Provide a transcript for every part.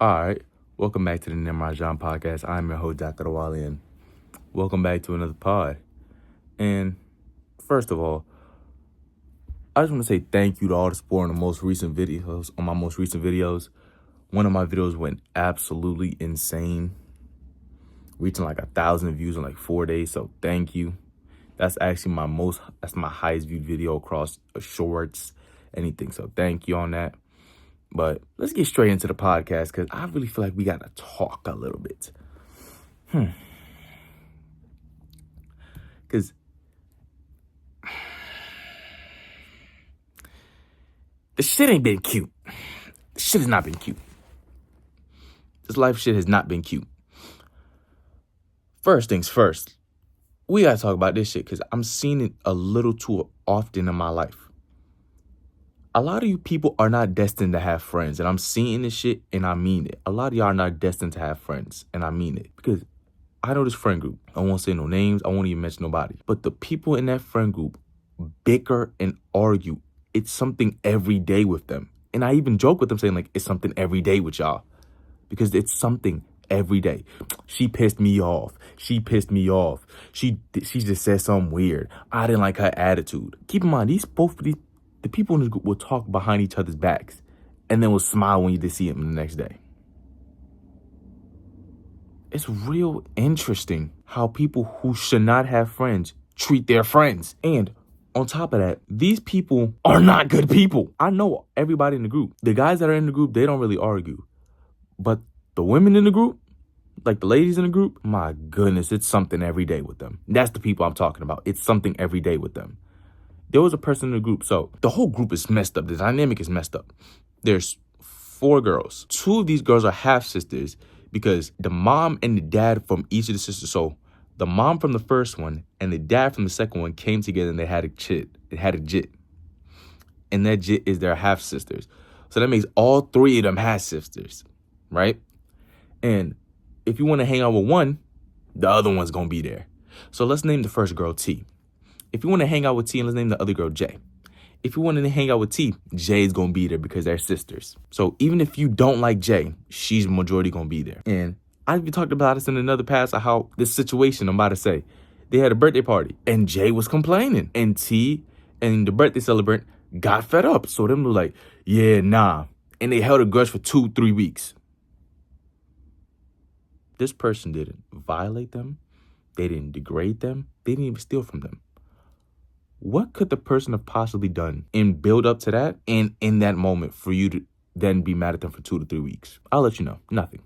All right, welcome back to the Nimrodjaune podcast. I'm your host, Dr. Wally, and welcome back to another pod. And first of all, I just want to say thank you to all the support on the most recent videos. On my most recent videos, one of my videos went absolutely insane, reaching like 1,000 views in like 4 days. So thank you. That's actually that's my highest viewed video across shorts, anything. So thank you on that. But let's get straight into the podcast because I really feel like we got to talk a little bit. Because the shit ain't been cute. The shit has not been cute. This life shit has not been cute. First things first, we got to talk about this shit because I'm seeing it a little too often in my life. A lot of you people are not destined to have friends, and I'm seeing this shit, and I mean it. A lot of y'all are not destined to have friends, and I mean it. Because I know this friend group. I won't say no names. I won't even mention nobody. But the people in that friend group bicker and argue. It's something every day with them. And I even joke with them saying, like, it's something every day with y'all. Because it's something every day. She pissed me off. She pissed me off. She just said something weird. I didn't like her attitude. Keep in mind, the people in this group will talk behind each other's backs and then will smile when you just see them the next day. It's real interesting how people who should not have friends treat their friends. And on top of that, these people are not good people. I know everybody in the group. The guys that are in the group, they don't really argue. But the women in the group, like the ladies in the group, my goodness, it's something every day with them. That's the people I'm talking about. It's something every day with them. There was a person in the group. So the whole group is messed up. The dynamic is messed up. There's 4 girls. 2 of these girls are half sisters because the mom and the dad from each of the sisters. So the mom from the first one and the dad from the second one came together and they had a jit. It had a jit. And that jit is their half sisters. So that makes all 3 of them half sisters, right? And if you want to hang out with one, the other one's going to be there. So let's name the first girl T. If you want to hang out with T, let's name the other girl J. If you want to hang out with T, J's going to be there because they're sisters. So even if you don't like J, she's majority going to be there. And I've talked about this in another past of how this situation I'm about to say. They had a birthday party and J was complaining. And T and the birthday celebrant got fed up. So them were like, yeah, nah. And they held a grudge for 2-3 weeks. This person didn't violate them. They didn't degrade them. They didn't even steal from them. What could the person have possibly done and build up to that and in that moment for you to then be mad at them for 2 to 3 weeks? I'll let you know. Nothing.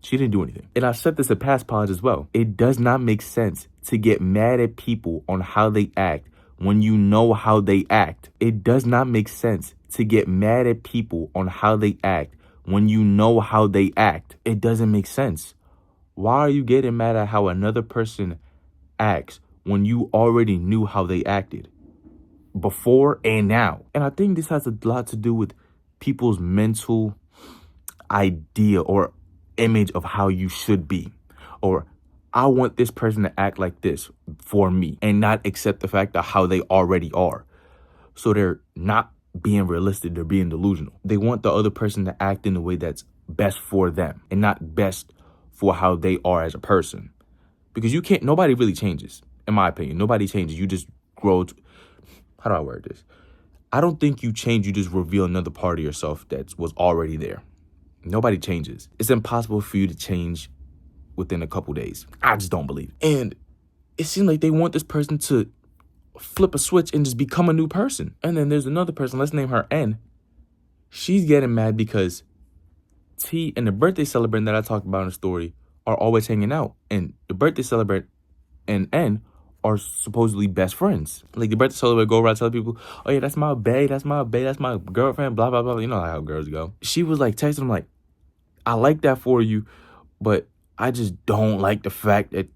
She didn't do anything. And I said this in past pods as well. It does not make sense to get mad at people on how they act when you know how they act. It does not make sense to get mad at people on how they act when you know how they act. It doesn't make sense. Why are you getting mad at how another person acts when you already knew how they acted before and now? And I think this has a lot to do with people's mental idea or image of how you should be. Or I want this person to act like this for me and not accept the fact of how they already are. So they're not being realistic. They're being delusional. They want the other person to act in a way that's best for them and not best for how they are as a person. Because nobody really changes. In my opinion, nobody changes. You just grow. How do I word this? I don't think you change. You just reveal another part of yourself that was already there. Nobody changes. It's impossible for you to change within a couple days. I just don't believe it. And it seems like they want this person to flip a switch and just become a new person. And then there's another person. Let's name her N. She's getting mad because T and the birthday celebrant that I talked about in the story are always hanging out. And the birthday celebrant and N are supposedly best friends. Like the birthday celebrant go around telling people, oh yeah, that's my bae, that's my bae, that's my girlfriend, blah, blah, blah. You know how girls go. She was like texting him like, I like that for you, but I just don't like the fact that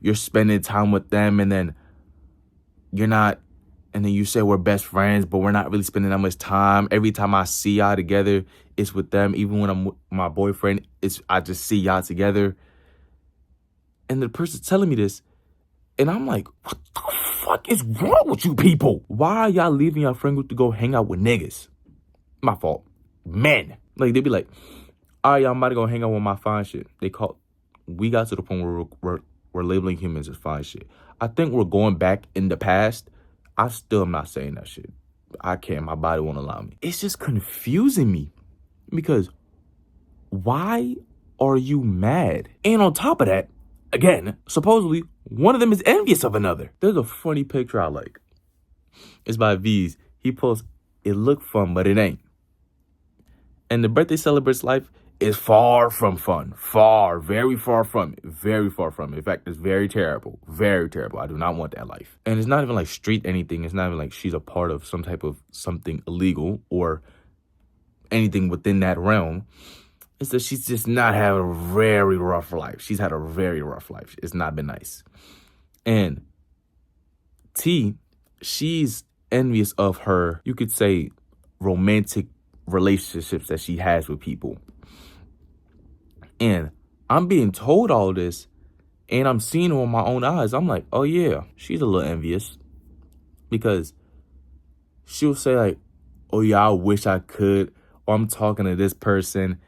you're spending time with them and then you're not, and then you say we're best friends, but we're not really spending that much time. Every time I see y'all together, it's with them. Even when I'm with my boyfriend, I just see y'all together. And the person's telling me this, and I'm like, what the fuck is wrong with you people? Why are y'all leaving your friend group to go hang out with niggas? My fault. Men. Like, they be like, All right, y'all, I'm about to go hang out with my fine shit. We got to the point where we're labeling humans as fine shit. I think we're going back in the past. I still am not saying that shit. I can't. My body won't allow me. It's just confusing me because why are you mad? And on top of that, again, supposedly one of them is envious of another. There's a funny picture I like. It's by V's. He posts, "It looked fun, but it ain't." And the birthday celebrate's life is far from fun. Far, very far from it. Very far from it. In fact, it's very terrible. Very terrible. I do not want that life. And it's not even like street anything. It's not even like she's a part of some type of something illegal or anything within that realm. It's that she's just not had a very rough life. She's had a very rough life. It's not been nice. And T, she's envious of her, you could say, romantic relationships that she has with people. And I'm being told all this, and I'm seeing it with my own eyes. I'm like, oh yeah, she's a little envious. Because she'll say like, oh yeah, I wish I could. Or I'm talking to this person,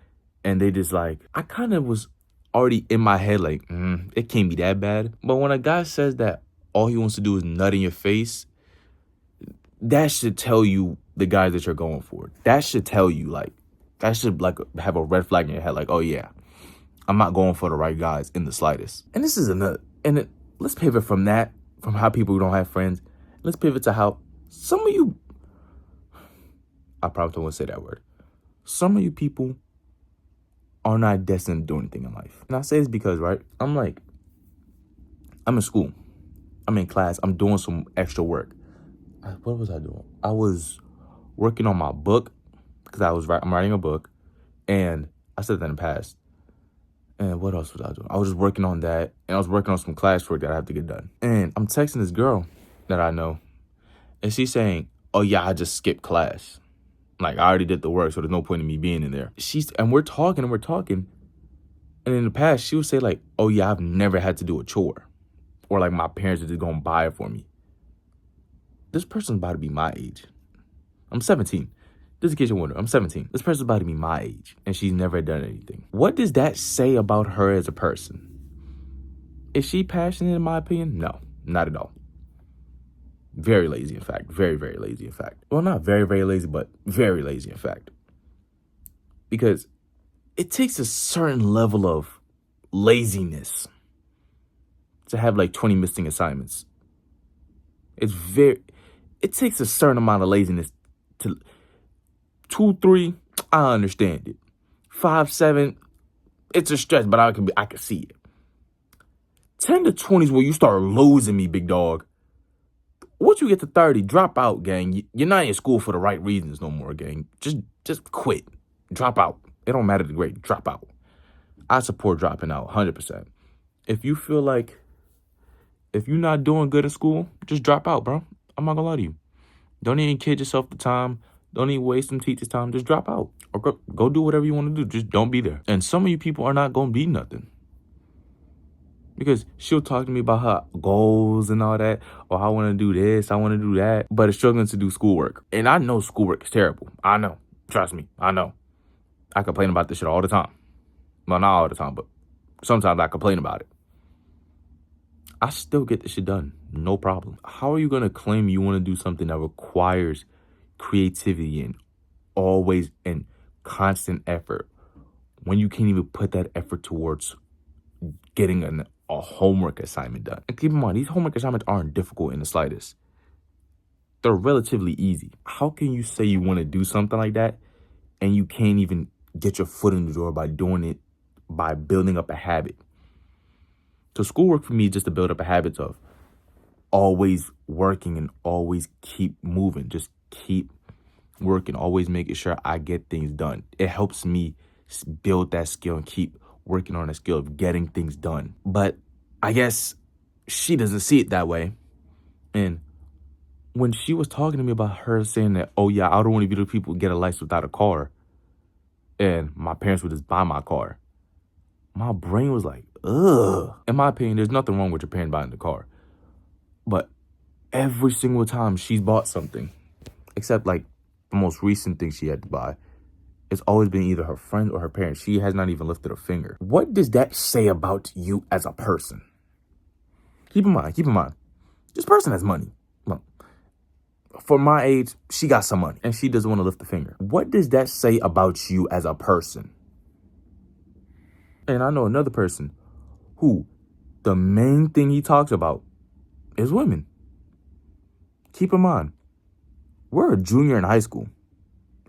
and they just like, I kind of was already in my head like, it can't be that bad. But when a guy says that all he wants to do is nut in your face, that should tell you the guys that you're going for. That should tell you, like, that should like have a red flag in your head, like, oh yeah, I'm not going for the right guys in the slightest. And this is another, let's pivot from that, from how people don't have friends. Let's pivot to how some of you, I probably don't want to say that word. Some of you people are not destined to do anything in life. And I say this because, right, I'm in school. I'm in class. I'm doing some extra work. What was I doing? I was working on my book because I'm writing a book, and I said that in the past. And what else was I doing? I was just working on that, and I was working on some classwork that I have to get done. And I'm texting this girl that I know, and she's saying, oh yeah, I just skipped class. Like, I already did the work, so there's no point in me being in there. And we're talking. And in the past, she would say like, oh yeah, I've never had to do a chore. Or like my parents are just going to buy it for me. This person's about to be my age. I'm 17. Just in case you're wondering, I'm 17. This person's about to be my age, and she's never done anything. What does that say about her as a person? Is she passionate, in my opinion? No, not at all. Very lazy, in fact. Very, very lazy, in fact. Well, not very, very lazy, but very lazy, in fact. Because it takes a certain level of laziness to have like 20 missing assignments. It takes a certain amount of laziness to 2, 3, I understand it. 5, 7, it's a stretch, but I can see it. 10 to 20 is where you start losing me, big dog. Once you get to 30, drop out, gang. You're not in school for the right reasons no more, gang. Just quit. Drop out. It don't matter the grade. Drop out. I support dropping out 100%. If you feel like if you're not doing good in school, just drop out, bro. I'm not gonna lie to you. Don't even kid yourself the time. Don't even waste some teachers' time. Just drop out. Or go do whatever you want to do. Just don't be there. And some of you people are not gonna be nothing. Because she'll talk to me about her goals and all that. Or I want to do this, I want to do that. But it's struggling to do schoolwork. And I know schoolwork is terrible. I know. Trust me, I know. I complain about this shit all the time. Well, not all the time, but sometimes I complain about it. I still get this shit done. No problem. How are you going to claim you want to do something that requires creativity and always and constant effort when you can't even put that effort towards getting a homework assignment done? And keep in mind, these homework assignments aren't difficult in the slightest. They're relatively easy. How can you say you want to do something like that and you can't even get your foot in the door by doing it, by building up a habit? So schoolwork for me is just to build up a habit of always working and always keep moving. Just keep working, always making sure I get things done. It helps me build that skill and keep working on the skill of getting things done. But I guess she doesn't see it that way. And when she was talking to me about her saying that, oh yeah, I don't want to be the people who get a license without a car, and my parents would just buy my car, my brain was like, ugh. In my opinion, there's nothing wrong with your parent buying the car. But every single time she's bought something, except like the most recent thing she had to buy, It's always been either her friend or her parents. She has not even lifted a finger. What does that say about you as a person? Keep in mind, this person has money. Well, for my age, she got some money and she doesn't want to lift a finger. What does that say about you as a person? And I know another person who the main thing he talks about is women. Keep in mind, we're a junior in high school.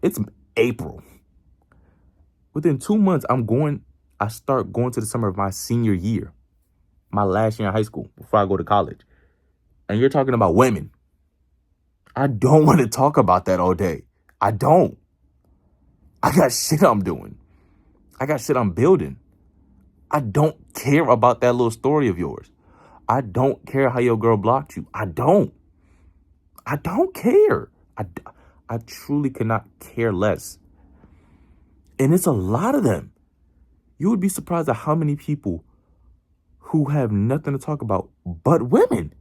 It's April. Within 2 months, I start going to the summer of my senior year, my last year in high school before I go to college. And you're talking about women. I don't want to talk about that all day. I don't. I got shit I'm doing. I got shit I'm building. I don't care about that little story of yours. I don't care how your girl blocked you. I don't care. I truly cannot care less. And it's a lot of them. You would be surprised at how many people who have nothing to talk about but women.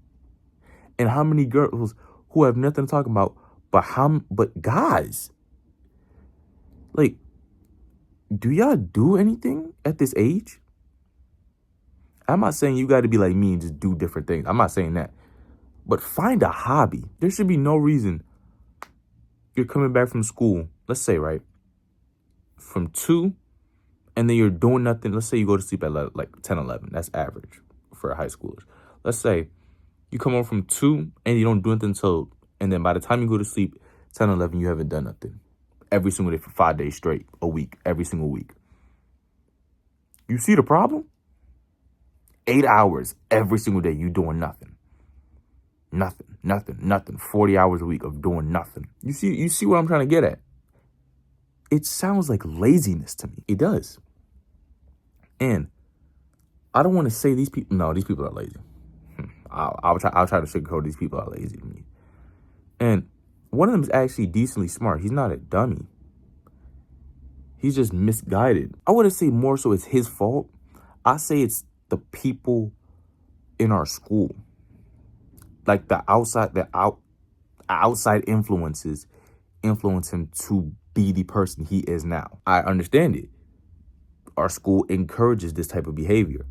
And how many girls who have nothing to talk about but guys. Like, do y'all do anything at this age? I'm not saying you got to be like me and just do different things. I'm not saying that. But find a hobby. There should be no reason you're coming back from school, let's say, right, from 2, and then you're doing nothing. Let's say you go to sleep at like 10, 11. That's average for high schoolers. Let's say you come home from 2 and you don't do anything and then by the time you go to sleep, 10, 11, you haven't done nothing. Every single day for 5 days straight, a week, every single week. You see the problem? 8 hours every single day, you doing nothing. Nothing. 40 hours a week of doing nothing. You see what I'm trying to get at? It sounds like laziness to me. It does. And I don't want to say these people are lazy. I'll try to sugarcoat these people are lazy to me. And one of them is actually decently smart. He's not a dummy. He's just misguided. I wouldn't say more so it's his fault. I say it's the people in our school. Like the outside influences influence him to be the person he is now. I understand it. Our school encourages this type of behavior.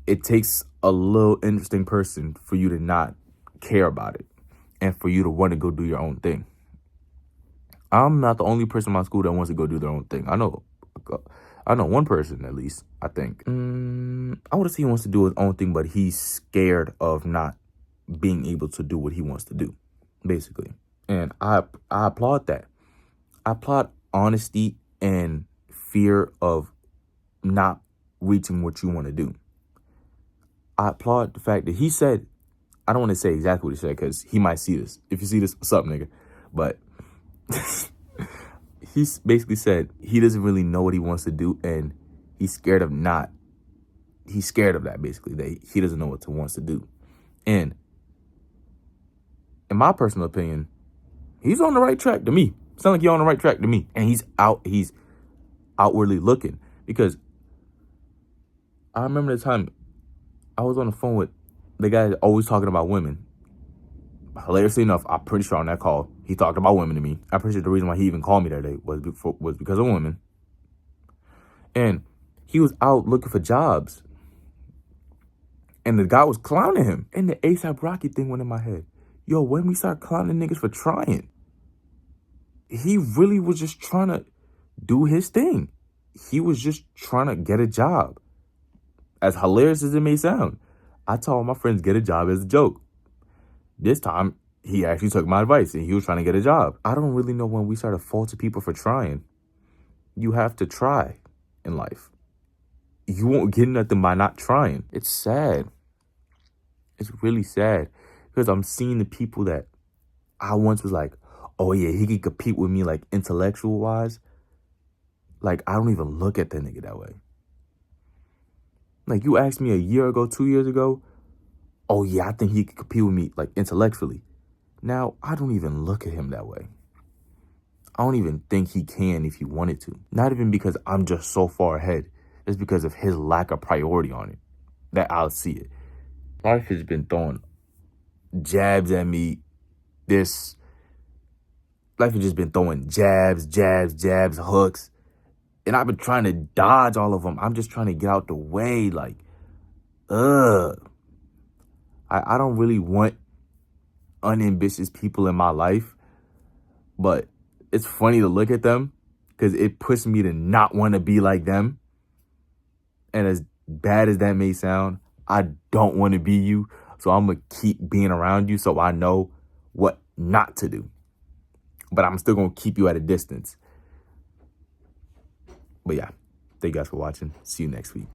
It takes a little interesting person for you to not care about it and for you to want to go do your own thing. I'm not the only person in my school that wants to go do their own thing. I know one person at least, I think. I would say he wants to do his own thing, but he's scared of not being able to do what he wants to do, basically. And I applaud that. I applaud honesty and fear of not reaching what you want to do. I applaud the fact that he said, I don't want to say exactly what he said because he might see this. If you see this, what's up, nigga? But he basically said he doesn't really know what he wants to do and he's scared of that, basically, that he doesn't know what he wants to do. And in my personal opinion, he's on the right track to me. Sound like you're on the right track to me. And he's outwardly looking. Because I remember the time I was on the phone with the guy always talking about women. Hilariously enough, I'm pretty sure on that call, he talked about women to me. I'm pretty sure the reason why he even called me that day was because of women. And he was out looking for jobs. And the guy was clowning him. And the ASAP Rocky thing went in my head. Yo, when we start clowning niggas for trying, he really was just trying to do his thing. He was just trying to get a job. As hilarious as it may sound, I told my friends get a job as a joke. This time, he actually took my advice and he was trying to get a job. I don't really know when we started faulting people for trying. You have to try in life. You won't get nothing by not trying. It's sad. It's really sad. Because I'm seeing the people that I once was like, oh yeah, he could compete with me like intellectual wise. Like, I don't even look at that nigga that way. Like, you asked me a year ago, 2 years ago, oh yeah, I think he could compete with me like intellectually. Now, I don't even look at him that way. I don't even think he can if he wanted to. Not even because I'm just so far ahead. It's because of his lack of priority on it that I'll see it. Life has been throwing jabs at me. Life has just been throwing jabs, jabs, jabs, hooks. And I've been trying to dodge all of them. I'm just trying to get out the way. Like, I don't really want unambitious people in my life. But it's funny to look at them because it pushes me to not want to be like them. And as bad as that may sound, I don't want to be you. So I'm going to keep being around you so I know what not to do. But I'm still going to keep you at a distance. But yeah, thank you guys for watching. See you next week.